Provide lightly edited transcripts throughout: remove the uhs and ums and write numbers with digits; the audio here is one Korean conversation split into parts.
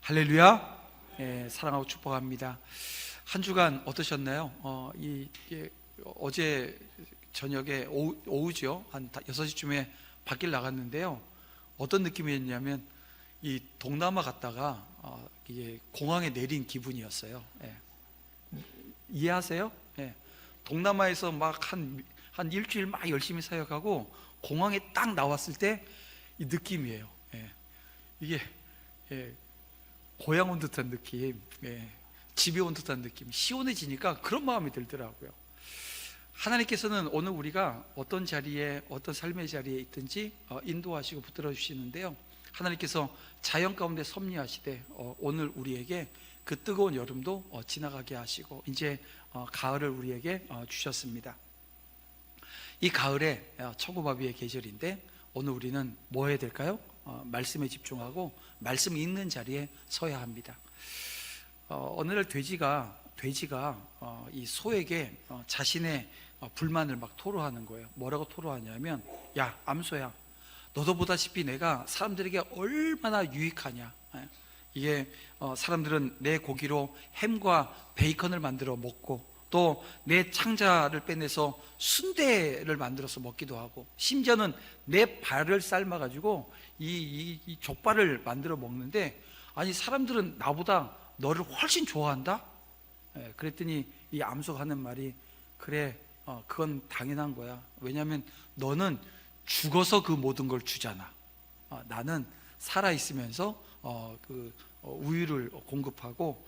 할렐루야. 사랑하고 축복합니다. 한 주간 어떠셨나요? 어제 저녁에 오후죠. 한 6시쯤에 밖을 나갔는데요. 어떤 느낌이었냐면 이 동남아 갔다가 이게 공항에 내린 기분이었어요. 이해하세요? 동남아에서 막 한 일주일 막 열심히 사역하고 공항에 딱 나왔을 때 이 느낌이에요. 이게 고향 온 듯한 느낌, 집에 온 듯한 느낌, 시원해지니까 그런 마음이 들더라고요. 하나님께서는 오늘 우리가 어떤 자리에, 어떤 삶의 자리에 있든지 인도하시고 붙들어 주시는데요, 하나님께서 자연 가운데 섭리하시되 오늘 우리에게 그 뜨거운 여름도 지나가게 하시고 이제 가을을 우리에게 주셨습니다. 이 가을에 천고마비의 계절인데 오늘 우리는 뭐 해야 될까요? 말씀에 집중하고 말씀 있는 자리에 서야 합니다. 어느 날 돼지가 이 소에게 자신의 불만을 막 토로하는 거예요. 뭐라고 토로하냐면, 야 암소야, 너도 보다시피 내가 사람들에게 얼마나 유익하냐. 이게 사람들은 내 고기로 햄과 베이컨을 만들어 먹고 또 내 창자를 빼내서 순대를 만들어서 먹기도 하고 심지어는 내 발을 삶아가지고 이 족발을 만들어 먹는데, 아니 사람들은 나보다 너를 훨씬 좋아한다? 그랬더니 이 암소가 하는 말이, 그래 그건 당연한 거야. 왜냐하면 너는 죽어서 그 모든 걸 주잖아. 나는 살아있으면서 우유를 공급하고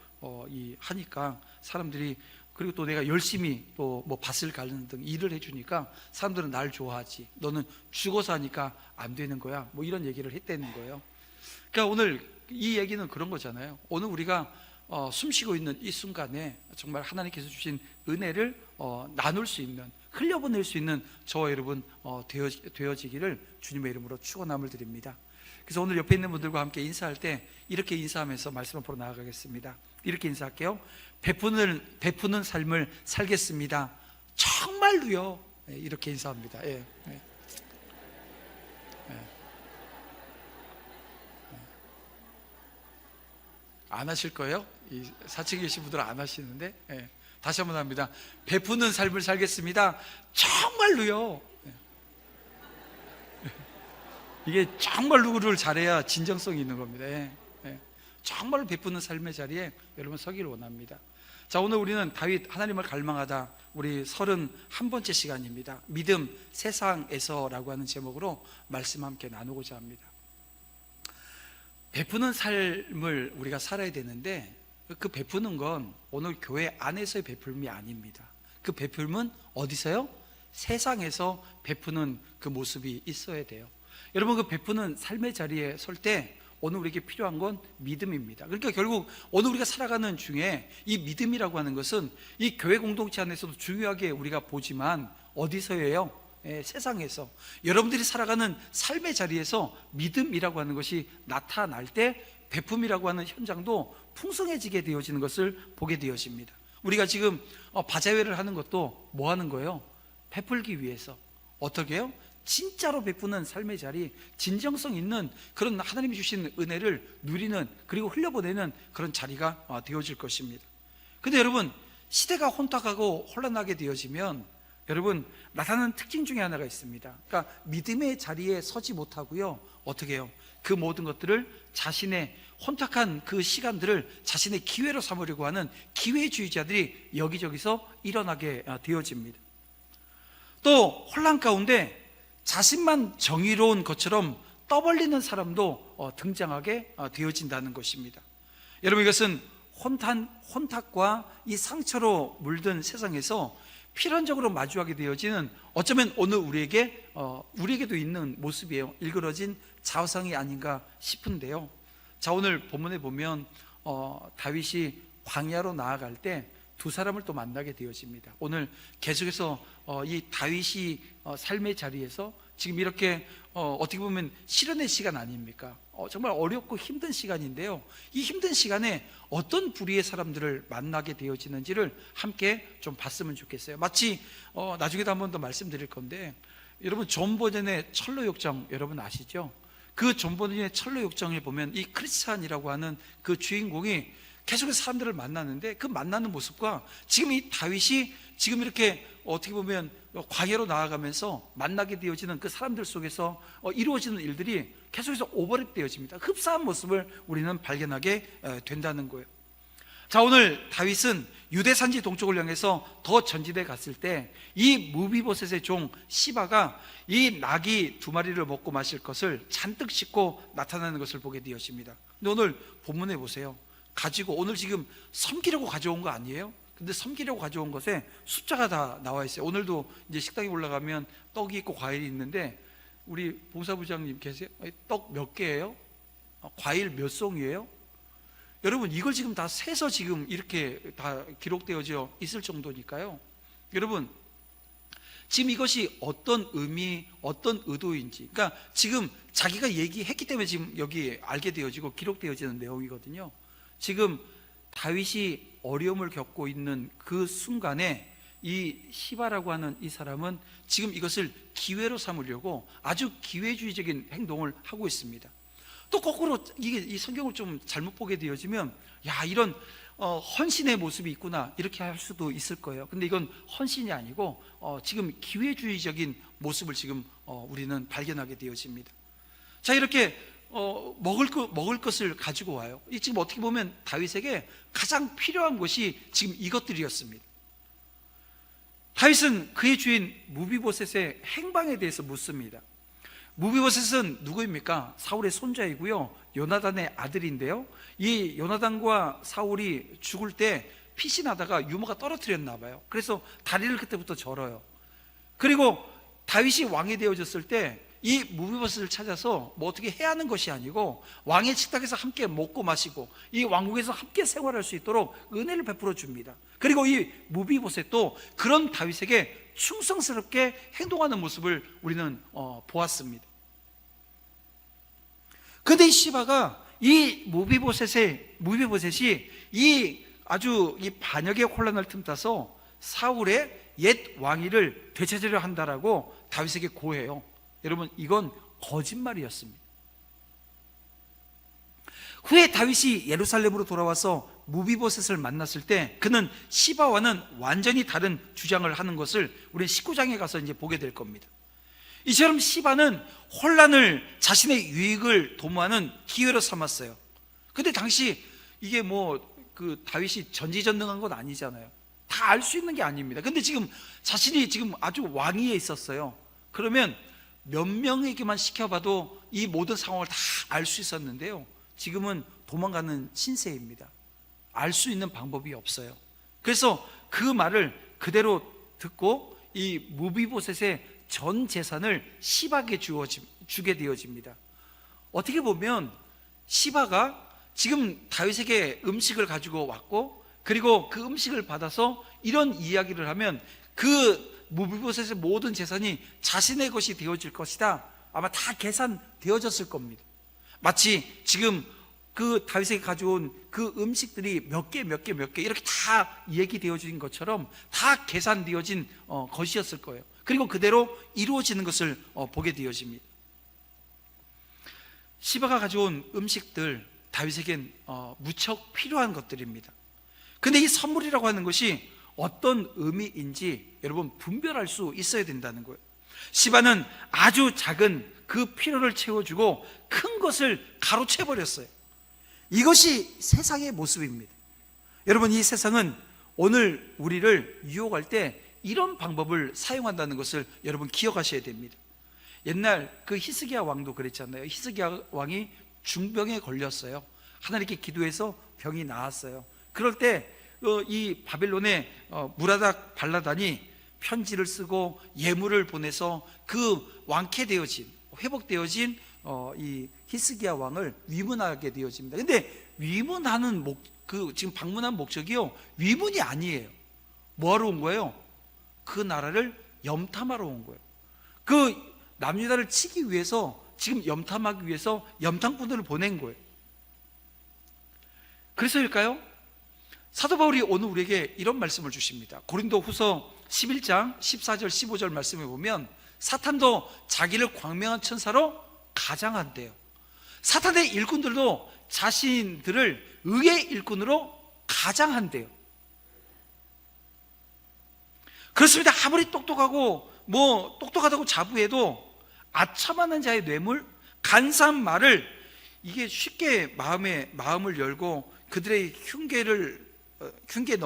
하니까 사람들이, 그리고 또 내가 열심히 또 뭐 밭을 갈는 등 일을 해주니까 사람들은 날 좋아하지. 너는 죽어서 하니까 안 되는 거야. 뭐 이런 얘기를 했다는 거예요. 그러니까 오늘 이 얘기는 그런 거잖아요. 오늘 우리가 숨쉬고 있는 이 순간에 정말 하나님께서 주신 은혜를 나눌 수 있는, 흘려보낼 수 있는 저와 여러분 되어지기를 주님의 이름으로 축원함을 드립니다. 그래서 오늘 옆에 있는 분들과 함께 인사할 때 이렇게 인사하면서 말씀 앞으로 나아가겠습니다. 이렇게 인사할게요. 베푸는 삶을 살겠습니다. 정말로요. 이렇게 인사합니다. 안 하실 거예요? 이 사측에 계신 분들은 안 하시는데, 다시 한번 합니다. 베푸는 삶을 살겠습니다. 정말로요. 이게 정말 누구를 잘해야 진정성이 있는 겁니다. 정말로 베푸는 삶의 자리에 여러분 서기를 원합니다. 자, 오늘 우리는 다윗 하나님을 갈망하다 우리 31번째 시간입니다. 믿음 세상에서라고 하는 제목으로 말씀 함께 나누고자 합니다. 베푸는 삶을 우리가 살아야 되는데 그 베푸는 건 오늘 교회 안에서의 베풀음이 아닙니다. 그 베풀음은 어디서요? 세상에서 베푸는 그 모습이 있어야 돼요. 여러분, 그 베푸는 삶의 자리에 설 때 오늘 우리에게 필요한 건 믿음입니다. 그러니까 결국 오늘 우리가 살아가는 중에 이 믿음이라고 하는 것은 이 교회 공동체 안에서도 중요하게 우리가 보지만 어디서예요? 세상에서 여러분들이 살아가는 삶의 자리에서 믿음이라고 하는 것이 나타날 때 베품이라고 하는 현장도 풍성해지게 되어지는 것을 보게 되어집니다. 우리가 지금 바자회를 하는 것도 뭐 하는 거예요? 베풀기 위해서. 어떻게 해요? 진짜로 베푸는 삶의 자리, 진정성 있는 그런 하나님이 주신 은혜를 누리는, 그리고 흘려보내는 그런 자리가 되어질 것입니다. 근데 여러분, 시대가 혼탁하고 혼란하게 되어지면 여러분 나타나는 특징 중에 하나가 있습니다. 그러니까 믿음의 자리에 서지 못하고요, 어떻게 해요? 그 모든 것들을 자신의 혼탁한 그 시간들을 자신의 기회로 삼으려고 하는 기회주의자들이 여기저기서 일어나게 되어집니다. 또 혼란 가운데 자신만 정의로운 것처럼 떠벌리는 사람도 등장하게 되어진다는 것입니다. 여러분, 이것은 혼탁과 이 상처로 물든 세상에서 필연적으로 마주하게 되어지는, 어쩌면 오늘 우리에게도 있는 모습이에요. 일그러진 자화상이 아닌가 싶은데요. 자, 오늘 본문에 보면 다윗이 광야로 나아갈 때 두 사람을 또 만나게 되어집니다. 오늘 계속해서 이 다윗이 삶의 자리에서 지금 이렇게 어떻게 보면 실현의 시간 아닙니까? 정말 어렵고 힘든 시간인데요, 이 힘든 시간에 어떤 부류의 사람들을 만나게 되어지는지를 함께 좀 봤으면 좋겠어요. 마치 나중에도 한 번 더 말씀드릴 건데, 여러분 존 버전의 철로욕정 여러분 아시죠? 그 존 버든의 철로 욕정에 보면 이 크리스찬이라고 하는 그 주인공이 계속해서 사람들을 만나는데, 그 만나는 모습과 지금 이 다윗이 지금 이렇게 어떻게 보면 광야로 나아가면서 만나게 되어지는 그 사람들 속에서 이루어지는 일들이 계속해서 오버랩 되어집니다. 흡사한 모습을 우리는 발견하게 된다는 거예요. 자, 오늘 다윗은 유대 산지 동쪽을 향해서 더 전진해 갔을 때 이 무비보셋의 종 시바가 이 나귀 2마리를 먹고 마실 것을 잔뜩 싣고 나타나는 것을 보게 되었습니다. 근데 오늘 본문에 보세요. 가지고 오늘 지금 섬기려고 가져온 거 아니에요? 근데 섬기려고 가져온 것에 숫자가 다 나와 있어요. 오늘도 이제 식당에 올라가면 떡이 있고 과일이 있는데, 우리 봉사부장님 계세요? 떡 몇 개예요? 과일 몇 송이에요? 여러분, 이걸 지금 다 세서 지금 이렇게 다 기록되어져 있을 정도니까요. 여러분, 지금 이것이 어떤 의미, 어떤 의도인지, 그러니까 지금 자기가 얘기했기 때문에 지금 여기 알게 되어지고 기록되어지는 내용이거든요. 지금 다윗이 어려움을 겪고 있는 그 순간에 이 시바라고 하는 이 사람은 지금 이것을 기회로 삼으려고 아주 기회주의적인 행동을 하고 있습니다. 또 거꾸로 이 성경을 좀 잘못 보게 되어지면, 야, 이런 헌신의 모습이 있구나, 이렇게 할 수도 있을 거예요. 근데 이건 헌신이 아니고 지금 기회주의적인 모습을 지금 우리는 발견하게 되어집니다. 자, 이렇게 먹을 것을 가지고 와요. 이 지금 어떻게 보면 다윗에게 가장 필요한 것이 지금 이것들이었습니다. 다윗은 그의 주인 무비보셋의 행방에 대해서 묻습니다. 무비보셋은 누구입니까? 사울의 손자이고요, 요나단의 아들인데요, 이 요나단과 사울이 죽을 때 피신하다가 유모가 떨어뜨렸나 봐요. 그래서 다리를 그때부터 절어요. 그리고 다윗이 왕이 되어졌을 때 이 무비보셋을 찾아서 뭐 어떻게 해야 하는 것이 아니고 왕의 식탁에서 함께 먹고 마시고 이 왕국에서 함께 생활할 수 있도록 은혜를 베풀어 줍니다. 그리고 이 무비보셋도 그런 다윗에게 충성스럽게 행동하는 모습을 우리는 보았습니다. 그런데 이 시바가 이 무비보셋이 이 아주 이 반역의 혼란을 틈타서 사울의 옛 왕위를 되찾으려 한다라고 다윗에게 고해요. 여러분, 이건 거짓말이었습니다. 후에 다윗이 예루살렘으로 돌아와서 무비보셋을 만났을 때 그는 시바와는 완전히 다른 주장을 하는 것을 우리 19장에 가서 이제 보게 될 겁니다. 이처럼 시바는 혼란을 자신의 유익을 도모하는 기회로 삼았어요. 근데 당시 이게 그 다윗이 전지전능한 건 아니잖아요. 다 알 수 있는 게 아닙니다. 근데 지금 자신이 지금 아주 왕위에 있었어요. 그러면 몇 명에게만 시켜봐도 이 모든 상황을 다 알 수 있었는데요, 지금은 도망가는 신세입니다. 알 수 있는 방법이 없어요. 그래서 그 말을 그대로 듣고 이 무비보셋의 전 재산을 시바에게 주게 되어집니다. 어떻게 보면 시바가 지금 다윗에게 음식을 가지고 왔고, 그리고 그 음식을 받아서 이런 이야기를 하면 그 무비보셋의 모든 재산이 자신의 것이 되어질 것이다, 아마 다 계산되어졌을 겁니다. 마치 지금 그 다윗에게 가져온 그 음식들이 몇 개 이렇게 다 얘기되어진 것처럼 다 계산되어진 것이었을 거예요. 그리고 그대로 이루어지는 것을 보게 되어집니다. 시바가 가져온 음식들, 다윗에겐 무척 필요한 것들입니다. 근데 이 선물이라고 하는 것이 어떤 의미인지 여러분 분별할 수 있어야 된다는 거예요. 시바는 아주 작은 그 필요를 채워주고 큰 것을 가로채버렸어요. 이것이 세상의 모습입니다. 여러분, 이 세상은 오늘 우리를 유혹할 때 이런 방법을 사용한다는 것을 여러분 기억하셔야 됩니다. 옛날 그 히스기야 왕도 그랬잖아요. 히스기야 왕이 중병에 걸렸어요. 하나님께 기도해서 병이 나았어요. 그럴 때 이 바벨론의 무라닥 발라단이 편지를 쓰고 예물을 보내서 그 회복되어진 이 히스기야 왕을 위문하게 되어집니다. 근데 위문하는 지금 방문한 목적이요, 위문이 아니에요. 뭐하러 온 거예요? 그 나라를 염탐하러 온 거예요. 그 남유다를 치기 위해서, 지금 염탐하기 위해서 염탐꾼들을 보낸 거예요. 그래서일까요? 사도 바울이 오늘 우리에게 이런 말씀을 주십니다. 고린도 후서 11장 14절 15절 말씀에 보면 사탄도 자기를 광명한 천사로 가장한대요. 사탄의 일꾼들도 자신들을 의의 일꾼으로 가장한대요. 그렇습니다. 아무리 똑똑하다고 자부해도 아첨하는 자의 뇌물, 간사한 말을, 이게 쉽게 마음을 열고 그들의 흉계에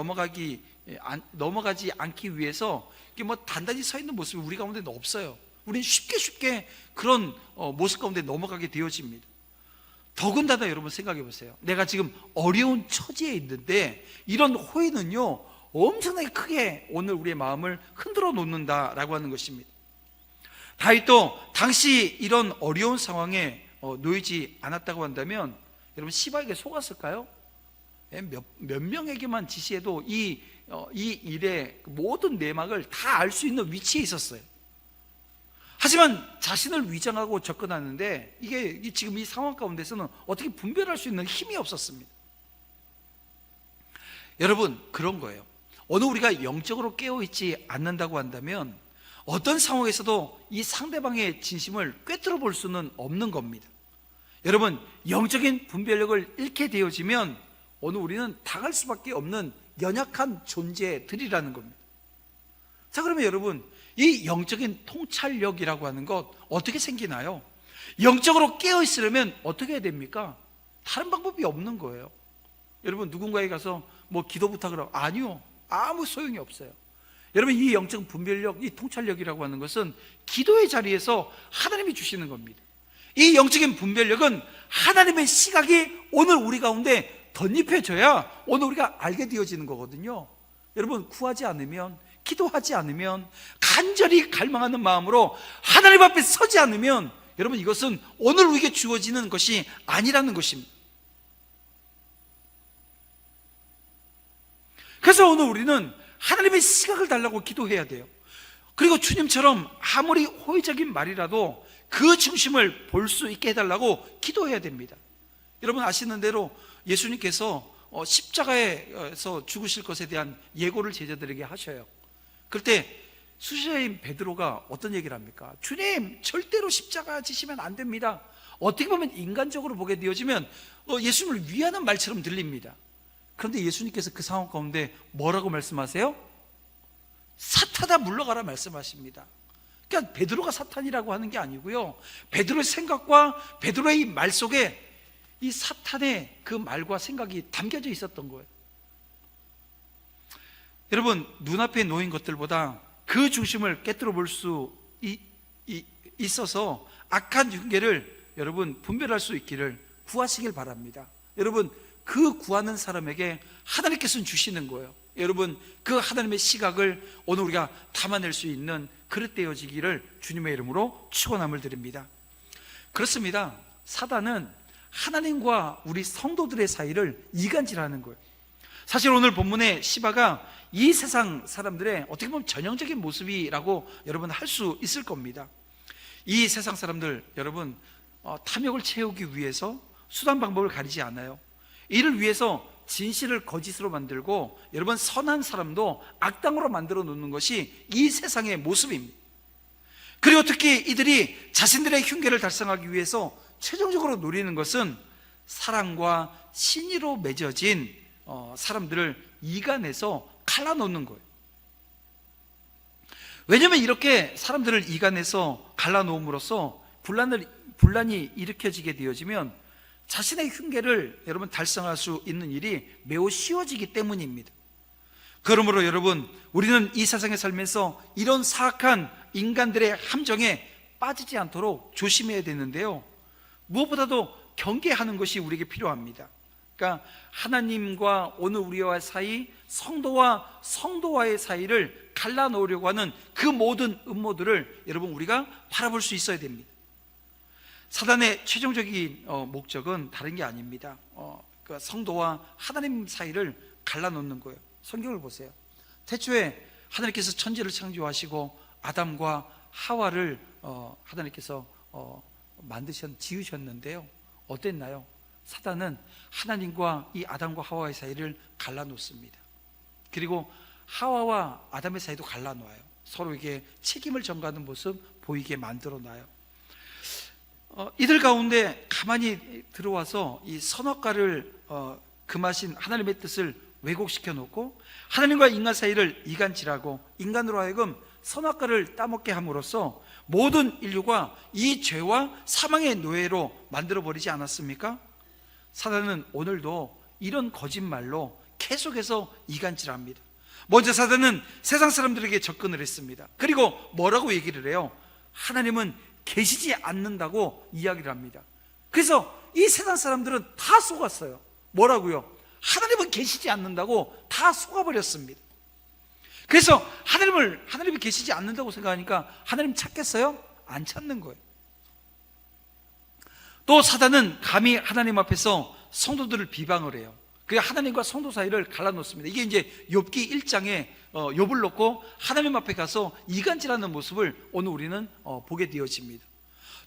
넘어가지 않기 위해서 이게 단단히 서 있는 모습이 우리 가운데는 없어요. 우리는 쉽게 그런 모습 가운데 넘어가게 되어집니다. 더군다나 여러분 생각해 보세요. 내가 지금 어려운 처지에 있는데 이런 호의는요, 엄청나게 크게 오늘 우리의 마음을 흔들어 놓는다라고 하는 것입니다. 다윗도 당시 이런 어려운 상황에 놓이지 않았다고 한다면 여러분 시바에게 속았을까요? 몇 명에게만 지시해도 이 일의 모든 내막을 다 알 수 있는 위치에 있었어요. 하지만 자신을 위장하고 접근하는데 이게 지금 이 상황 가운데서는 어떻게 분별할 수 있는 힘이 없었습니다. 여러분, 그런 거예요. 어느 우리가 영적으로 깨어있지 않는다고 한다면 어떤 상황에서도 이 상대방의 진심을 꿰뚫어 볼 수는 없는 겁니다. 여러분, 영적인 분별력을 잃게 되어지면 오늘 우리는 당할 수밖에 없는 연약한 존재들이라는 겁니다. 자, 그러면 여러분, 이 영적인 통찰력이라고 하는 것 어떻게 생기나요? 영적으로 깨어있으려면 어떻게 해야 됩니까? 다른 방법이 없는 거예요. 여러분, 누군가에 가서 기도 부탁을 하고, 아니요, 아무 소용이 없어요. 여러분, 이 영적 분별력, 이 통찰력이라고 하는 것은 기도의 자리에서 하나님이 주시는 겁니다. 이 영적인 분별력은 하나님의 시각이 오늘 우리 가운데 덧입혀져야 오늘 우리가 알게 되어지는 거거든요. 여러분, 구하지 않으면, 기도하지 않으면, 간절히 갈망하는 마음으로 하나님 앞에 서지 않으면 여러분, 이것은 오늘 우리에게 주어지는 것이 아니라는 것입니다. 그래서 오늘 우리는 하나님의 시각을 달라고 기도해야 돼요. 그리고 주님처럼 아무리 호의적인 말이라도 그 중심을 볼 수 있게 해달라고 기도해야 됩니다. 여러분 아시는 대로 예수님께서 십자가에서 죽으실 것에 대한 예고를 제자들에게 하셔요. 그때 수제자인 베드로가 어떤 얘기를 합니까? 주님, 절대로 십자가 지시면 안 됩니다. 어떻게 보면 인간적으로 보게 되어지면 예수님을 위하는 말처럼 들립니다. 그런데 예수님께서 그 상황 가운데 뭐라고 말씀하세요? 사탄아 물러가라 말씀하십니다. 그러니까 베드로가 사탄이라고 하는 게 아니고요, 베드로의 생각과 베드로의 말 속에 이 사탄의 그 말과 생각이 담겨져 있었던 거예요. 여러분, 눈앞에 놓인 것들보다 그 중심을 깨뜨려 볼 수 있어서 악한 흉계를 여러분 분별할 수 있기를 구하시길 바랍니다. 여러분, 그 구하는 사람에게 하나님께서는 주시는 거예요. 여러분, 그 하나님의 시각을 오늘 우리가 담아낼 수 있는 그릇 되어지기를 주님의 이름으로 축원함을 드립니다. 그렇습니다. 사단은 하나님과 우리 성도들의 사이를 이간질하는 거예요. 사실 오늘 본문의 시바가 이 세상 사람들의 어떻게 보면 전형적인 모습이라고 여러분 할 수 있을 겁니다. 이 세상 사람들, 여러분 탐욕을 채우기 위해서 수단 방법을 가리지 않아요. 이를 위해서 진실을 거짓으로 만들고 여러분 선한 사람도 악당으로 만들어 놓는 것이 이 세상의 모습입니다. 그리고 특히 이들이 자신들의 흉계를 달성하기 위해서 최종적으로 노리는 것은 사랑과 신의로 맺어진 사람들을 이간해서 갈라놓는 거예요. 왜냐하면 이렇게 사람들을 이간해서 갈라놓음으로써 분란이 일으켜지게 되어지면 자신의 흉계를 여러분 달성할 수 있는 일이 매우 쉬워지기 때문입니다. 그러므로 여러분, 우리는 이 세상에 살면서 이런 사악한 인간들의 함정에 빠지지 않도록 조심해야 되는데요, 무엇보다도 경계하는 것이 우리에게 필요합니다. 그러니까 하나님과 오늘 우리와 사이, 성도와 성도와의 사이를 갈라놓으려고 하는 그 모든 음모들을 여러분 우리가 바라볼 수 있어야 됩니다. 사단의 최종적인 목적은 다른 게 아닙니다. 그 성도와 하나님 사이를 갈라놓는 거예요. 성경을 보세요. 태초에 하나님께서 천지를 창조하시고 아담과 하와를 하나님께서 지으셨는데요, 어땠나요? 사단은 하나님과 이 아담과 하와의 사이를 갈라놓습니다. 그리고 하와와 아담의 사이도 갈라놓아요. 서로에게 책임을 전가하는 모습 보이게 만들어 놔요. 이들 가운데 가만히 들어와서 이 선악과를 금하신 하나님의 뜻을 왜곡시켜 놓고 하나님과 인간 사이를 이간질하고 인간으로 하여금 선악과를 따먹게 함으로써 모든 인류가 이 죄와 사망의 노예로 만들어버리지 않았습니까? 사단은 오늘도 이런 거짓말로 계속해서 이간질합니다. 먼저 사단은 세상 사람들에게 접근을 했습니다. 그리고 뭐라고 얘기를 해요? 하나님은 계시지 않는다고 이야기를 합니다. 그래서 이 세상 사람들은 다 속았어요. 뭐라고요? 하나님은 계시지 않는다고 다 속아버렸습니다. 그래서 하나님이 계시지 않는다고 생각하니까 하나님 찾겠어요? 안 찾는 거예요. 또 사단은 감히 하나님 앞에서 성도들을 비방을 해요. 그게 하나님과 성도 사이를 갈라놓습니다. 이게 이제 욥기 1장에 욥을 놓고 하나님 앞에 가서 이간질하는 모습을 오늘 우리는 보게 되어집니다.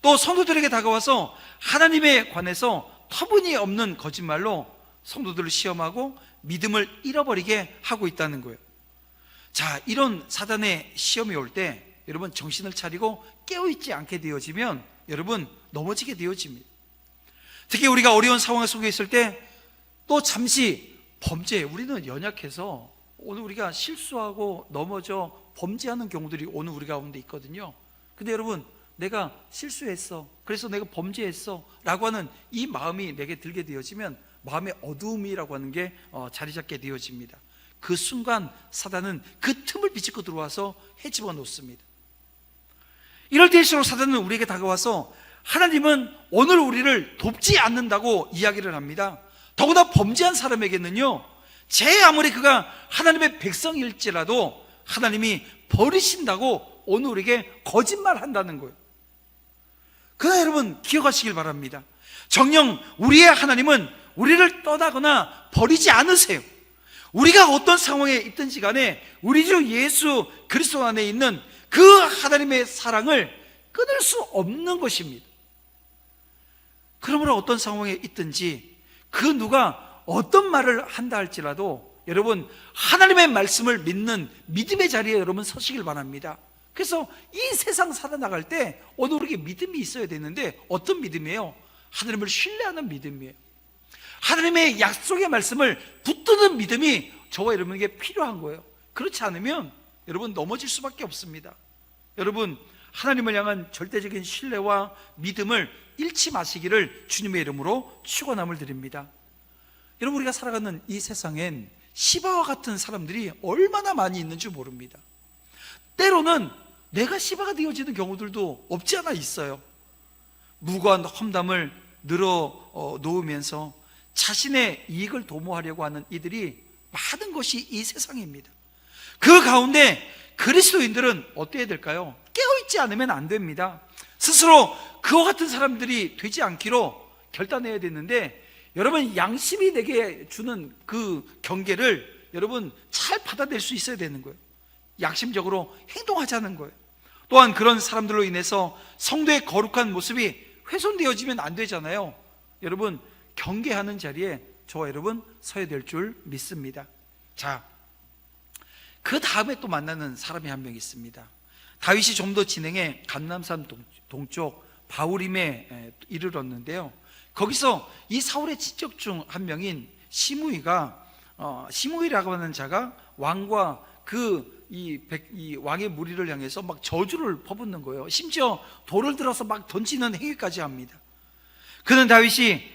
또 성도들에게 다가와서 하나님에 관해서 터무니없는 거짓말로 성도들을 시험하고 믿음을 잃어버리게 하고 있다는 거예요. 자, 이런 사단의 시험이 올 때 여러분 정신을 차리고 깨어있지 않게 되어지면 여러분 넘어지게 되어집니다. 특히 우리가 어려운 상황 속에 있을 때 또 잠시 범죄, 우리는 연약해서 오늘 우리가 실수하고 넘어져 범죄하는 경우들이 오늘 우리 가운데 있거든요. 근데 여러분, 내가 실수했어, 그래서 내가 범죄했어 라고 하는 이 마음이 내게 들게 되어지면 마음의 어두움이라고 하는 게 자리 잡게 되어집니다. 그 순간 사단은 그 틈을 비집고 들어와서 헤집어 놓습니다. 이럴 때일수록 사단은 우리에게 다가와서 하나님은 오늘 우리를 돕지 않는다고 이야기를 합니다. 더구나 범죄한 사람에게는요, 제 아무리 그가 하나님의 백성일지라도 하나님이 버리신다고 오늘 우리에게 거짓말한다는 거예요. 그러나 여러분 기억하시길 바랍니다. 정녕 우리의 하나님은 우리를 떠나거나 버리지 않으세요. 우리가 어떤 상황에 있든지 간에 우리 주 예수 그리스도 안에 있는 그 하나님의 사랑을 끊을 수 없는 것입니다. 그러므로 어떤 상황에 있든지 그 누가 어떤 말을 한다 할지라도 여러분 하나님의 말씀을 믿는 믿음의 자리에 여러분 서시길 바랍니다. 그래서 이 세상 살아나갈 때 오늘 우리에게 믿음이 있어야 되는데 어떤 믿음이에요? 하나님을 신뢰하는 믿음이에요. 하나님의 약속의 말씀을 붙드는 믿음이 저와 여러분에게 필요한 거예요. 그렇지 않으면 여러분 넘어질 수밖에 없습니다. 여러분 하나님을 향한 절대적인 신뢰와 믿음을 잃지 마시기를 주님의 이름으로 축원함을 드립니다. 여러분 우리가 살아가는 이 세상엔 시바와 같은 사람들이 얼마나 많이 있는지 모릅니다. 때로는 내가 시바가 되어지는 경우들도 없지 않아 있어요. 무고한 험담을 늘어 놓으면서 자신의 이익을 도모하려고 하는 이들이 많은 것이 이 세상입니다. 그 가운데 그리스도인들은 어때야 될까요? 깨어있지 않으면 안 됩니다. 스스로 그와 같은 사람들이 되지 않기로 결단해야 되는데 여러분 양심이 내게 주는 그 경계를 여러분 잘 받아낼 수 있어야 되는 거예요. 양심적으로 행동하자는 거예요. 또한 그런 사람들로 인해서 성도의 거룩한 모습이 훼손되어지면 안 되잖아요. 여러분 경계하는 자리에 저와 여러분 서야 될 줄 믿습니다. 자, 그 다음에 또 만나는 사람이 한 명 있습니다. 다윗이 좀 더 진행해 감람산 동쪽 바후림에 이르렀는데요. 거기서 이 사울의 친척 중 한 명인 시므이라고 하는 자가 왕과 이 왕의 무리를 향해서 막 저주를 퍼붓는 거예요. 심지어 돌을 들어서 막 던지는 행위까지 합니다. 그는 다윗이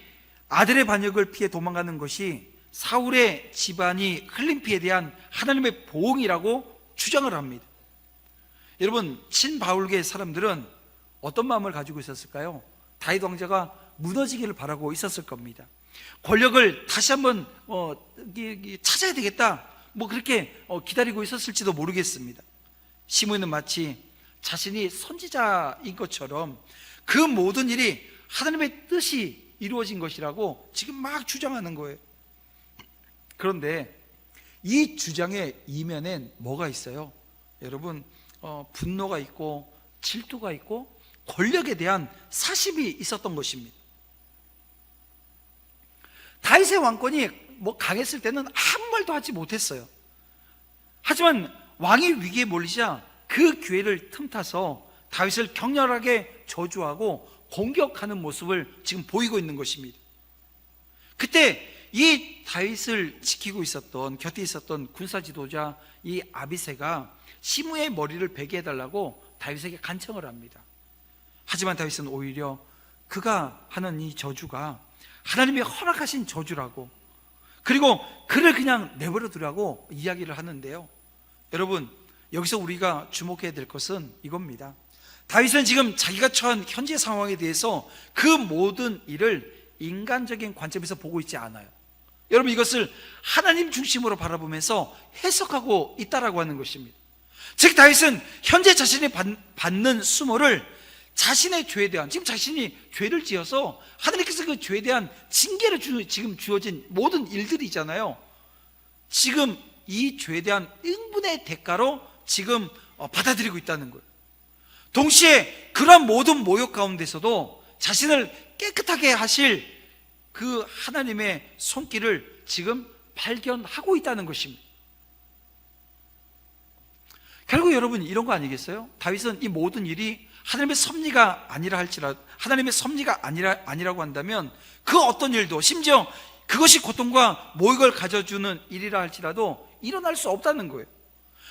아들의 반역을 피해 도망가는 것이 사울의 집안이 흘린 피에 대한 하나님의 보응이라고 주장을 합니다. 여러분 친바울계 사람들은 어떤 마음을 가지고 있었을까요? 다윗 왕자가 무너지기를 바라고 있었을 겁니다. 권력을 다시 한번 찾아야 되겠다 그렇게 기다리고 있었을지도 모르겠습니다. 시므이는 마치 자신이 선지자인 것처럼 그 모든 일이 하나님의 뜻이 이루어진 것이라고 지금 막 주장하는 거예요. 그런데 이 주장의 이면엔 뭐가 있어요? 여러분 분노가 있고 질투가 있고 권력에 대한 사심이 있었던 것입니다. 다윗의 왕권이 강했을 때는 아무 말도 하지 못했어요. 하지만 왕이 위기에 몰리자 그 기회를 틈타서 다윗을 격렬하게 저주하고 공격하는 모습을 지금 보이고 있는 것입니다. 그때 이 다윗을 지키고 있었던, 곁에 있었던 군사 지도자 이 아비새가 시므의 머리를 베게 해달라고 다윗에게 간청을 합니다. 하지만 다윗은 오히려 그가 하는 이 저주가 하나님이 허락하신 저주라고, 그리고 그를 그냥 내버려 두라고 이야기를 하는데요. 여러분, 여기서 우리가 주목해야 될 것은 이겁니다. 다윗은 지금 자기가 처한 현재 상황에 대해서 그 모든 일을 인간적인 관점에서 보고 있지 않아요. 여러분, 이것을 하나님 중심으로 바라보면서 해석하고 있다라고 하는 것입니다. 즉 다윗은 현재 자신이 받는 수모를 자신의 죄에 대한, 지금 자신이 죄를 지어서 하나님께서 그 죄에 대한 징계를 지금 주어진 모든 일들이잖아요. 지금 이 죄에 대한 응분의 대가로 지금 받아들이고 있다는 거예요. 동시에 그러한 모든 모욕 가운데서도 자신을 깨끗하게 하실 그 하나님의 손길을 지금 발견하고 있다는 것입니다. 결국 여러분 이런 거 아니겠어요? 다윗은 이 모든 일이 하나님의 섭리가 아니라 할지라도, 하나님의 섭리가 아니라고 한다면 그 어떤 일도, 심지어 그것이 고통과 모욕을 가져주는 일이라 할지라도 일어날 수 없다는 거예요.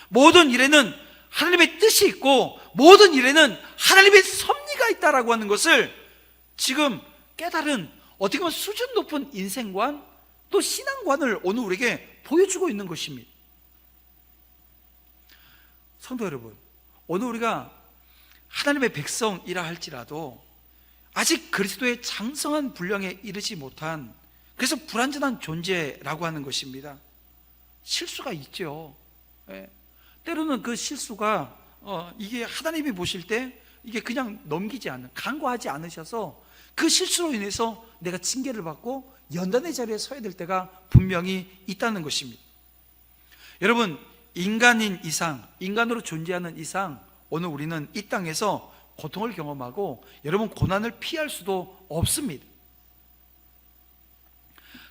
모든 일에는 하나님의 뜻이 있고 모든 일에는 하나님의 섭리가 있다라고 하는 것을 지금 깨달은, 어떻게 보면 수준 높은 인생관 또 신앙관을 오늘 우리에게 보여주고 있는 것입니다. 성도 여러분, 오늘 우리가 하나님의 백성이라 할지라도 아직 그리스도의 장성한 분량에 이르지 못한, 그래서 불완전한 존재라고 하는 것입니다. 실수가 있죠. 때로는 그 실수가 이게 하나님이 보실 때 이게 그냥 넘기지 않는, 간과하지 않으셔서 그 실수로 인해서 내가 징계를 받고 연단의 자리에 서야 될 때가 분명히 있다는 것입니다. 여러분, 인간인 이상, 인간으로 존재하는 이상 오늘 우리는 이 땅에서 고통을 경험하고 여러분 고난을 피할 수도 없습니다.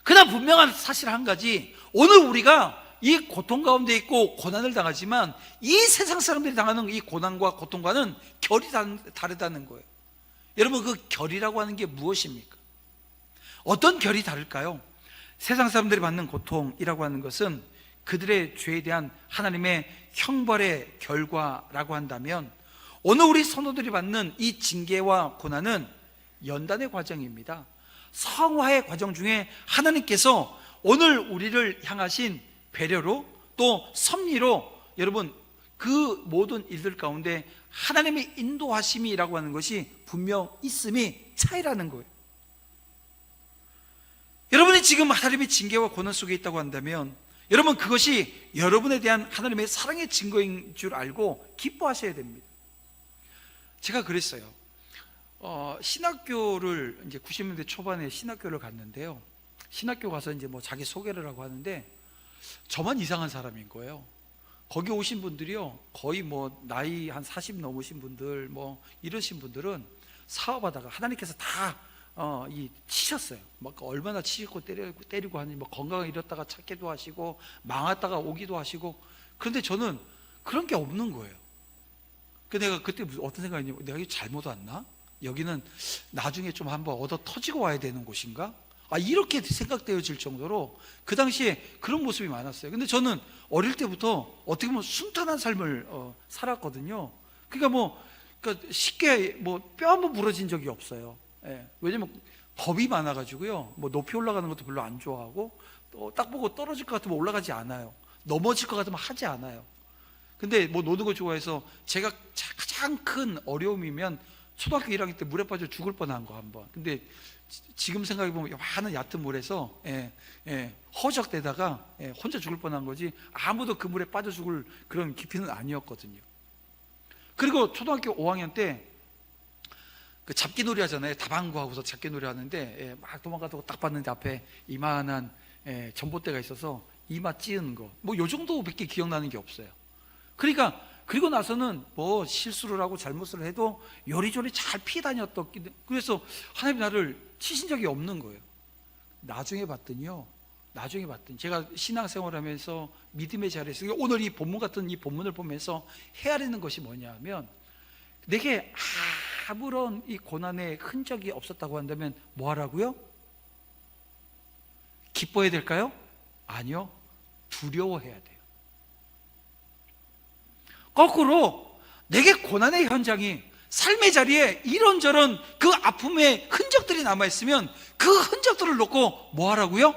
그러나 분명한 사실 한 가지, 오늘 우리가 이 고통 가운데 있고 고난을 당하지만 이 세상 사람들이 당하는 이 고난과 고통과는 결이 다르다는 거예요. 여러분, 그 결이라고 하는 게 무엇입니까? 어떤 결이 다를까요? 세상 사람들이 받는 고통이라고 하는 것은 그들의 죄에 대한 하나님의 형벌의 결과라고 한다면, 오늘 우리 성도들이 받는 이 징계와 고난은 연단의 과정입니다. 성화의 과정 중에 하나님께서 오늘 우리를 향하신 배려로 또 섭리로 여러분 그 모든 일들 가운데 하나님의 인도하심이라고 하는 것이 분명 있음이 차이라는 거예요. 여러분이 지금 하나님의 징계와 고난 속에 있다고 한다면 여러분 그것이 여러분에 대한 하나님의 사랑의 증거인 줄 알고 기뻐하셔야 됩니다. 제가 그랬어요. 신학교를 이제 90년대 초반에 신학교를 갔는데요. 신학교 가서 이제 뭐 자기 소개를 하고 하는데 저만 이상한 사람인 거예요. 거기 오신 분들이요, 거의 뭐 나이 한 40 넘으신 분들, 뭐 이러신 분들은 사업하다가 하나님께서 다 치셨어요. 막 얼마나 치고 때리고 하니, 뭐 건강을 잃었다가 찾기도 하시고 망했다가 오기도 하시고. 그런데 저는 그런 게 없는 거예요. 그 내가 그때 어떤 생각이냐면, 내가 이거 잘못 왔나? 여기는 나중에 좀 한번 얻어 터지고 와야 되는 곳인가? 이렇게 생각되어질 정도로 그 당시에 그런 모습이 많았어요. 근데 저는 어릴 때부터 어떻게 보면 순탄한 삶을 살았거든요. 그러니까 쉽게 뭐 뼈 한번 부러진 적이 없어요. 왜냐면 겁이 많아가지고요. 뭐 높이 올라가는 것도 별로 안 좋아하고, 또 딱 보고 떨어질 것 같으면 올라가지 않아요. 넘어질 것 같으면 하지 않아요. 근데 뭐 노는 거 좋아해서 제가 가장 큰 어려움이면 초등학교 1학년 때 물에 빠져 죽을 뻔한 거 한번. 근데 지금 생각해보면 많은 얕은 물에서 허적대다가 혼자 죽을 뻔한 거지, 아무도 그 물에 빠져 죽을 그런 깊이는 아니었거든요. 그리고 초등학교 5학년 때 그 잡기놀이 하잖아요. 다방구 하고서 잡기놀이 하는데 막 도망가다가 딱 봤는데 앞에 이만한 전봇대가 있어서 이마 찌은 거, 뭐 요 정도밖에 기억나는 게 없어요. 그러니까 그리고 나서는 뭐 실수를 하고 잘못을 해도 요리조리 잘 피해 다녔던, 그래서 하나님 나를 치신 적이 없는 거예요. 나중에 봤더니 제가 신앙생활하면서 믿음의 자리에서 오늘 이 본문 같은 이 본문을 보면서 헤아리는 것이 뭐냐 하면, 내게 아무런 이 고난의 흔적이 없었다고 한다면 뭐 하라고요? 기뻐해야 될까요? 아니요, 두려워해야 돼요. 거꾸로 내게 고난의 현장이, 삶의 자리에 이런저런 그 아픔의 흔적들이 남아있으면 그 흔적들을 놓고 뭐 하라고요?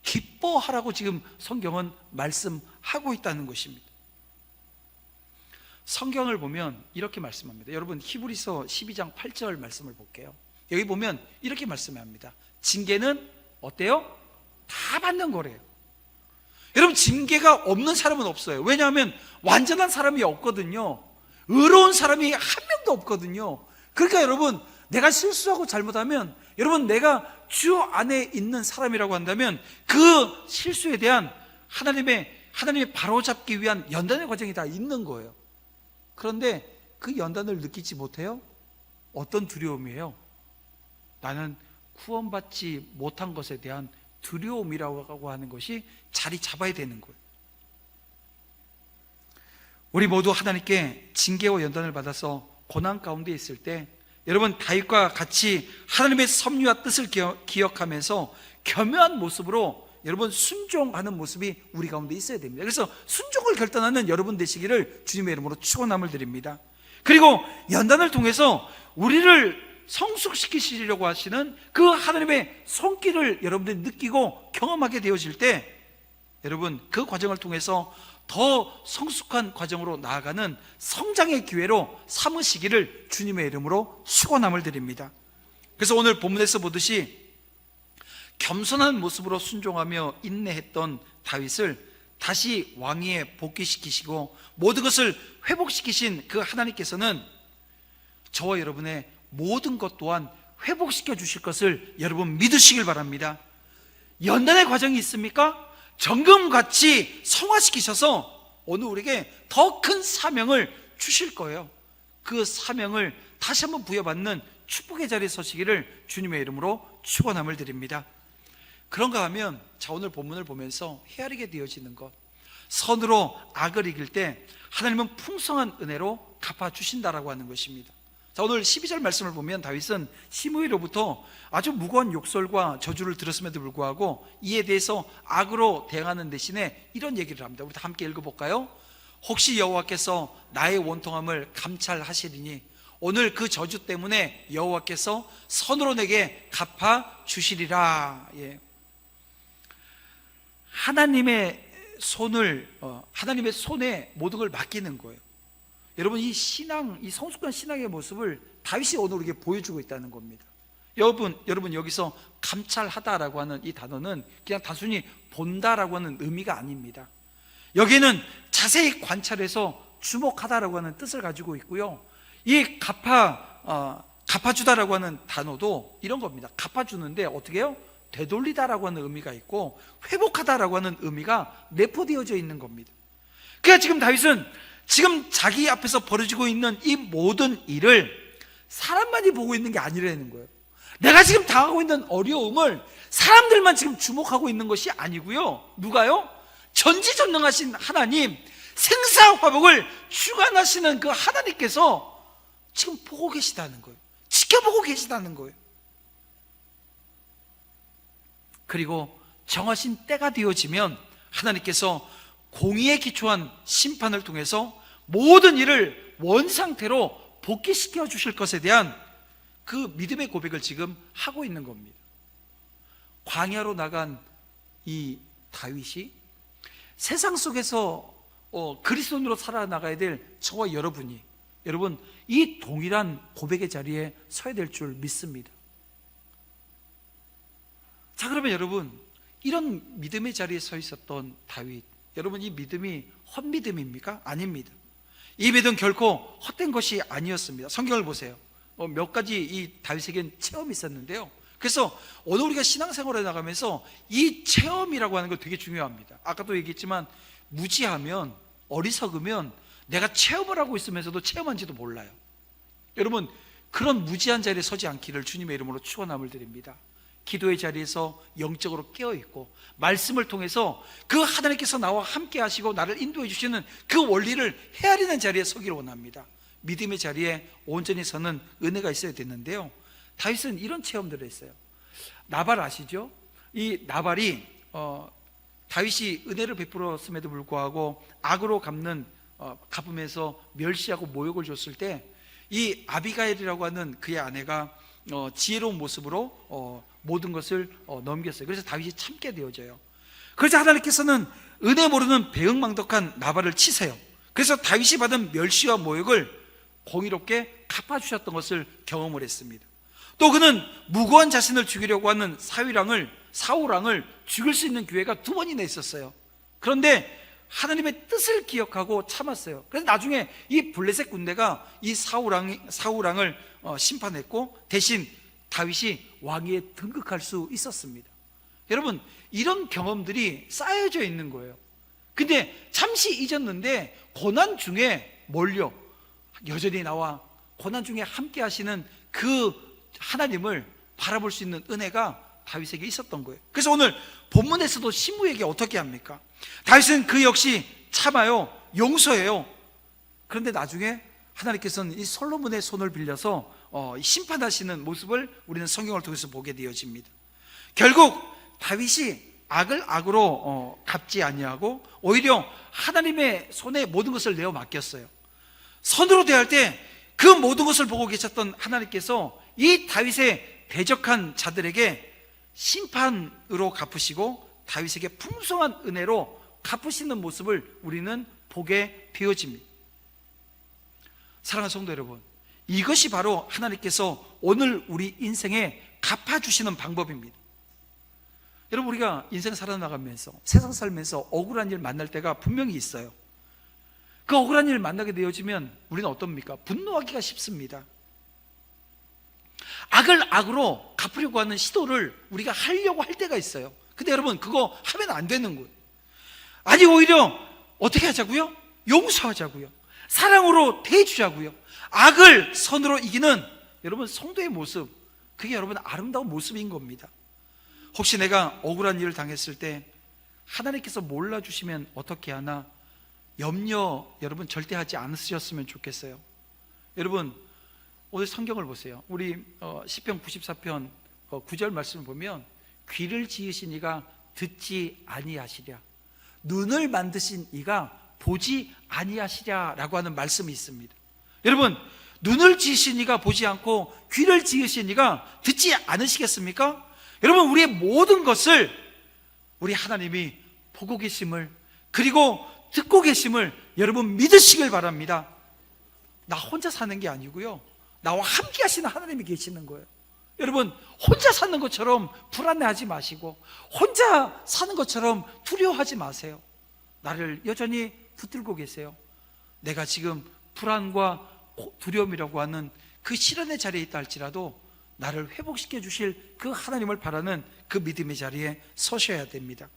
기뻐하라고 지금 성경은 말씀하고 있다는 것입니다. 성경을 보면 이렇게 말씀합니다. 여러분, 히브리서 12장 8절 말씀을 볼게요. 여기 보면 이렇게 말씀합니다. 징계는 어때요? 다 받는 거래요. 여러분, 징계가 없는 사람은 없어요. 왜냐하면 완전한 사람이 없거든요. 의로운 사람이 한 명도 없거든요. 그러니까 여러분, 내가 실수하고 잘못하면, 여러분, 내가 주 안에 있는 사람이라고 한다면 그 실수에 대한 하나님의 바로잡기 위한 연단의 과정이 다 있는 거예요. 그런데 그 연단을 느끼지 못해요? 어떤 두려움이에요? 나는 구원받지 못한 것에 대한 두려움이라고 하는 것이 자리 잡아야 되는 거예요. 우리 모두 하나님께 징계와 연단을 받아서 고난 가운데 있을 때, 여러분, 다윗과 같이 하나님의 섭리와 뜻을 기억하면서 겸허한 모습으로 여러분 순종하는 모습이 우리 가운데 있어야 됩니다. 그래서 순종을 결단하는 여러분 되시기를 주님의 이름으로 축원함을 드립니다. 그리고 연단을 통해서 우리를 성숙시키시려고 하시는 그 하나님의 손길을 여러분들이 느끼고 경험하게 되어질 때, 여러분, 그 과정을 통해서 더 성숙한 과정으로 나아가는 성장의 기회로 삼으시기를 주님의 이름으로 축원함을 드립니다. 그래서 오늘 본문에서 보듯이 겸손한 모습으로 순종하며 인내했던 다윗을 다시 왕위에 복귀시키시고 모든 것을 회복시키신 그 하나님께서는 저와 여러분의 모든 것 또한 회복시켜 주실 것을 여러분 믿으시길 바랍니다. 연단의 과정이 있습니까? 정금같이 성화시키셔서 오늘 우리에게 더 큰 사명을 주실 거예요. 그 사명을 다시 한번 부여받는 축복의 자리에 서시기를 주님의 이름으로 축원함을 드립니다. 그런가 하면, 자, 오늘 본문을 보면서 헤아리게 되어지는 것, 선으로 악을 이길 때 하나님은 풍성한 은혜로 갚아주신다라고 하는 것입니다. 자, 오늘 12절 말씀을 보면 다윗은 시므이로부터 아주 무거운 욕설과 저주를 들었음에도 불구하고 이에 대해서 악으로 대응하는 대신에 이런 얘기를 합니다. 우리 다 함께 읽어볼까요? 혹시 여호와께서 나의 원통함을 감찰하시리니 오늘 그 저주 때문에 여호와께서 선으로 내게 갚아주시리라. 예. 하나님의 손에 모든 걸 맡기는 거예요. 여러분, 이 성숙한 신앙의 모습을 다윗이 오늘 우리에게 보여주고 있다는 겁니다. 여러분 여기서 감찰하다라고 하는 이 단어는 그냥 단순히 본다라고 하는 의미가 아닙니다. 여기는 자세히 관찰해서 주목하다라고 하는 뜻을 가지고 있고요. 이 갚아주다라고 하는 단어도 이런 겁니다. 갚아주는데 어떻게 해요? 되돌리다라고 하는 의미가 있고 회복하다라고 하는 의미가 내포되어져 있는 겁니다. 그러니까 지금 다윗은 지금 자기 앞에서 벌어지고 있는 이 모든 일을 사람만이 보고 있는 게 아니라는 거예요. 내가 지금 당하고 있는 어려움을 사람들만 지금 주목하고 있는 것이 아니고요. 누가요? 전지전능하신 하나님, 생사화복을 주관하시는 그 하나님께서 지금 보고 계시다는 거예요. 지켜보고 계시다는 거예요. 그리고 정하신 때가 되어지면 하나님께서 공의에 기초한 심판을 통해서 모든 일을 원상태로 복귀시켜 주실 것에 대한 그 믿음의 고백을 지금 하고 있는 겁니다. 광야로 나간 이 다윗이 세상 속에서 그리스도인으로 살아나가야 될 저와 여러분이, 여러분, 이 동일한 고백의 자리에 서야 될 줄 믿습니다. 자, 그러면 여러분, 이런 믿음의 자리에 서 있었던 다윗, 여러분, 이 믿음이 헛믿음입니까? 아닙니다. 이 믿음 결코 헛된 것이 아니었습니다. 성경을 보세요. 몇 가지 이 다윗에겐 체험이 있었는데요. 그래서 오늘 우리가 신앙생활에 나가면서 이 체험이라고 하는 거 되게 중요합니다. 아까도 얘기했지만 무지하면, 어리석으면 내가 체험을 하고 있으면서도 체험한지도 몰라요. 여러분, 그런 무지한 자리에 서지 않기를 주님의 이름으로 축원함을 드립니다. 기도의 자리에서 영적으로 깨어있고 말씀을 통해서 그 하나님께서 나와 함께 하시고 나를 인도해 주시는 그 원리를 헤아리는 자리에 서기를 원합니다. 믿음의 자리에 온전히 서는 은혜가 있어야 됐는데요, 다윗은 이런 체험들을 했어요. 나발 아시죠? 이 나발이 다윗이 은혜를 베풀었음에도 불구하고 악으로 갚으면서 멸시하고 모욕을 줬을 때, 이 아비가일이라고 하는 그의 아내가 지혜로운 모습으로 모든 것을 넘겼어요. 그래서 다윗이 참게 되어져요. 그래서 하나님께서는 은혜 모르는 배은망덕한 나발을 치세요. 그래서 다윗이 받은 멸시와 모욕을 공의롭게 갚아주셨던 것을 경험을 했습니다. 또 그는 무고한 자신을 죽이려고 하는 사울왕을 죽일 수 있는 기회가 2번이나 있었어요. 그런데 하나님의 뜻을 기억하고 참았어요. 그래서 나중에 이 블레셋 군대가 이 사울왕을 심판했고, 대신 다윗이 왕위에 등극할 수 있었습니다. 여러분, 이런 경험들이 쌓여져 있는 거예요. 근데 잠시 잊었는데 고난 중에 뭘요? 여전히 나와 고난 중에 함께 하시는 그 하나님을 바라볼 수 있는 은혜가 다윗에게 있었던 거예요. 그래서 오늘 본문에서도 시므에게 어떻게 합니까? 다윗은 그 역시 참아요, 용서해요. 그런데 나중에 하나님께서는 이 솔로몬의 손을 빌려서 심판하시는 모습을 우리는 성경을 통해서 보게 되어집니다. 결국 다윗이 악을 악으로 갚지 아니하고 오히려 하나님의 손에 모든 것을 내어 맡겼어요. 선으로 대할 때 그 모든 것을 보고 계셨던 하나님께서 이 다윗의 대적한 자들에게 심판으로 갚으시고 다윗에게 풍성한 은혜로 갚으시는 모습을 우리는 보게 되어집니다. 사랑하는 성도 여러분, 이것이 바로 하나님께서 오늘 우리 인생에 갚아주시는 방법입니다. 여러분, 우리가 인생 살아나가면서 세상 살면서 억울한 일 만날 때가 분명히 있어요. 그 억울한 일 만나게 되어지면 우리는 어떻습니까? 분노하기가 쉽습니다. 악을 악으로 갚으려고 하는 시도를 우리가 하려고 할 때가 있어요. 근데 여러분, 그거 하면 안 되는 거예요. 아니, 오히려 어떻게 하자고요? 용서하자고요. 사랑으로 대해주자고요. 악을 선으로 이기는 여러분 성도의 모습, 그게 여러분 아름다운 모습인 겁니다. 혹시 내가 억울한 일을 당했을 때 하나님께서 몰라주시면 어떻게 하나 염려 여러분 절대 하지 않으셨으면 좋겠어요. 여러분, 오늘 성경을 보세요. 우리 시편 94편 9절 말씀을 보면, 귀를 지으신 이가 듣지 아니하시랴, 눈을 만드신 이가 보지 아니하시랴 라고 하는 말씀이 있습니다. 여러분, 눈을 지으신 이가 보지 않고 귀를 지으신 이가 듣지 않으시겠습니까? 여러분, 우리의 모든 것을 우리 하나님이 보고 계심을, 그리고 듣고 계심을 여러분 믿으시길 바랍니다. 나 혼자 사는 게 아니고요, 나와 함께 하시는 하나님이 계시는 거예요. 여러분, 혼자 사는 것처럼 불안해하지 마시고 혼자 사는 것처럼 두려워하지 마세요. 나를 여전히 붙들고 계세요. 내가 지금 불안과 두려움이라고 하는 그 시련의 자리에 있다 할지라도 나를 회복시켜 주실 그 하나님을 바라는 그 믿음의 자리에 서셔야 됩니다.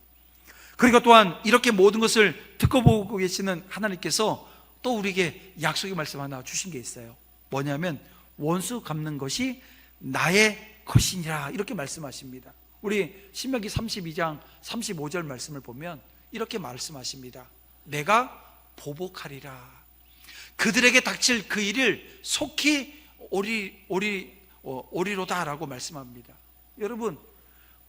그리고 또한 이렇게 모든 것을 듣고 보고 계시는 하나님께서 또 우리에게 약속의 말씀 하나 주신 게 있어요. 뭐냐면, 원수 갚는 것이 나의 것이니라, 이렇게 말씀하십니다. 우리 신명기 32장 35절 말씀을 보면 이렇게 말씀하십니다. 내가 보복하리라. 그들에게 닥칠 그 일을 속히 오리로다 라고 말씀합니다. 여러분,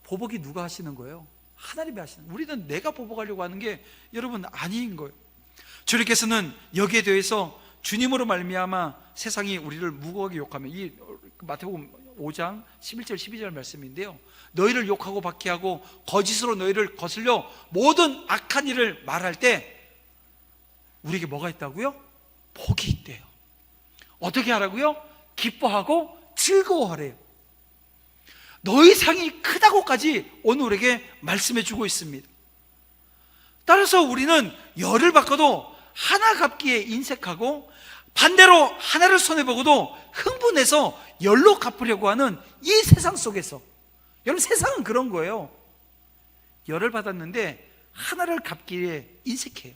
보복이 누가 하시는 거예요? 하나님이 하시는 거예요. 우리는 내가 보복하려고 하는 게 여러분 아닌 거예요. 주님께서는 여기에 대해서 주님으로 말미암아 세상이 우리를 무거워하게 욕하면, 이 마태복음 5장 11절 12절 말씀인데요, 너희를 욕하고 박해하고 거짓으로 너희를 거슬려 모든 악한 일을 말할 때 우리에게 뭐가 있다고요? 복이 있대요. 어떻게 하라고요? 기뻐하고 즐거워하래요. 너희 상이 크다고까지 오늘 우리에게 말씀해 주고 있습니다. 따라서 우리는 열을 받고도 하나 갚기에 인색하고, 반대로 하나를 손해보고도 흥분해서 열로 갚으려고 하는 이 세상 속에서, 여러분, 세상은 그런 거예요. 열을 받았는데 하나를 갚기에 인색해요.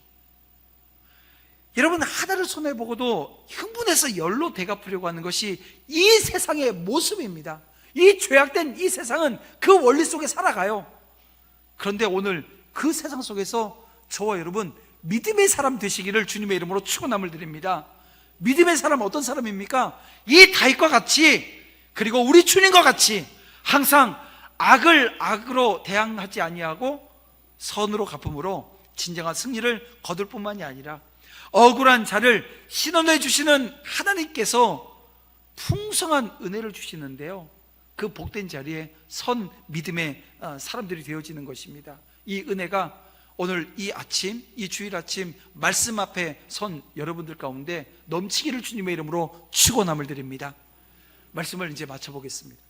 여러분, 하나를 손해보고도 흥분해서 열로 되갚으려고 하는 것이 이 세상의 모습입니다. 이 죄악된 이 세상은 그 원리 속에 살아가요. 그런데 오늘 그 세상 속에서 저와 여러분 믿음의 사람 되시기를 주님의 이름으로 축원함을 드립니다. 믿음의 사람은 어떤 사람입니까? 이 다윗과 같이, 그리고 우리 주님과 같이 항상 악을 악으로 대항하지 아니하고 선으로 갚음으로 진정한 승리를 거둘 뿐만이 아니라 억울한 자를 신원해 주시는 하나님께서 풍성한 은혜를 주시는데요, 그 복된 자리에 선 믿음의 사람들이 되어지는 것입니다. 이 은혜가 오늘 이 아침, 이 주일 아침 말씀 앞에 선 여러분들 가운데 넘치기를 주님의 이름으로 축원함을 드립니다. 말씀을 이제 마쳐보겠습니다.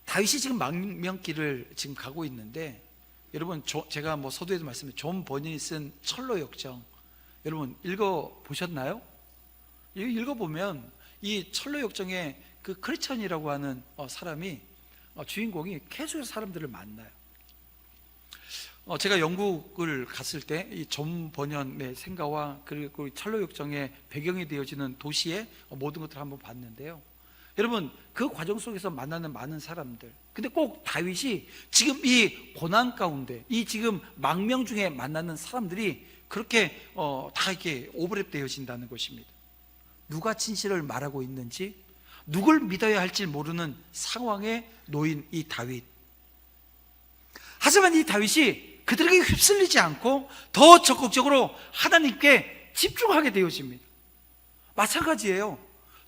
다윗이 지금 망명길을 지금 가고 있는데, 여러분 제가 서두에도 말씀드린 존 버닌이 쓴 철로 역정, 여러분 읽어보셨나요? 읽어보면 이 철로 역정에 그 크리스천이라고 하는 사람이 주인공이 계속해서 사람들을 만나요. 제가 영국을 갔을 때 이 존 버년의 생가와 그리고 철로 역정의 배경이 되어지는 도시의 모든 것들을 한번 봤는데요, 여러분 그 과정 속에서 만나는 많은 사람들, 근데 꼭 다윗이 지금 이 고난 가운데, 이 지금 망명 중에 만나는 사람들이 그렇게 다 이렇게 오버랩 되어진다는 것입니다. 누가 진실을 말하고 있는지, 누굴 믿어야 할지 모르는 상황에 놓인 이 다윗. 하지만 이 다윗이 그들에게 휩쓸리지 않고 더 적극적으로 하나님께 집중하게 되어집니다. 마찬가지예요.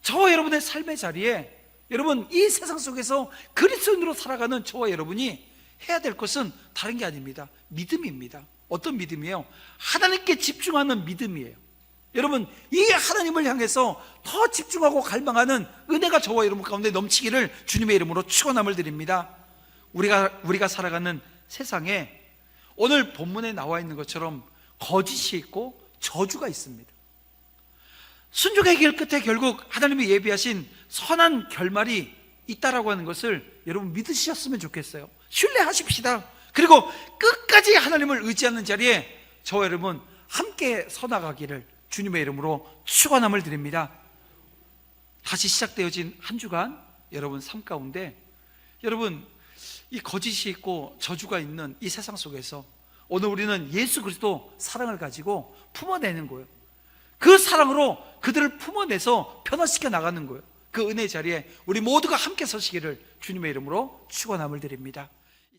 저와 여러분의 삶의 자리에, 여러분 이 세상 속에서 그리스도인으로 살아가는 저와 여러분이 해야 될 것은 다른 게 아닙니다. 믿음입니다. 어떤 믿음이에요? 하나님께 집중하는 믿음이에요. 여러분 이 하나님을 향해서 더 집중하고 갈망하는 은혜가 저와 여러분 가운데 넘치기를 주님의 이름으로 축원함을 드립니다. 우리가 살아가는 세상에 오늘 본문에 나와 있는 것처럼 거짓이 있고 저주가 있습니다. 순종의 길 끝에 결국 하나님이 예비하신 선한 결말이 있다라고 하는 것을 여러분 믿으셨으면 좋겠어요. 신뢰하십시다. 그리고 끝까지 하나님을 의지하는 자리에 저와 여러분 함께 서나가기를 주님의 이름으로 축원함을 드립니다. 다시 시작되어진 한 주간 여러분 삶 가운데, 여러분 이 거짓이 있고 저주가 있는 이 세상 속에서 오늘 우리는 예수 그리스도 사랑을 가지고 품어내는 거예요. 그 사랑으로 그들을 품어내서 변화시켜 나가는 거예요. 그 은혜 자리에 우리 모두가 함께 서시기를 주님의 이름으로 축원함을 드립니다.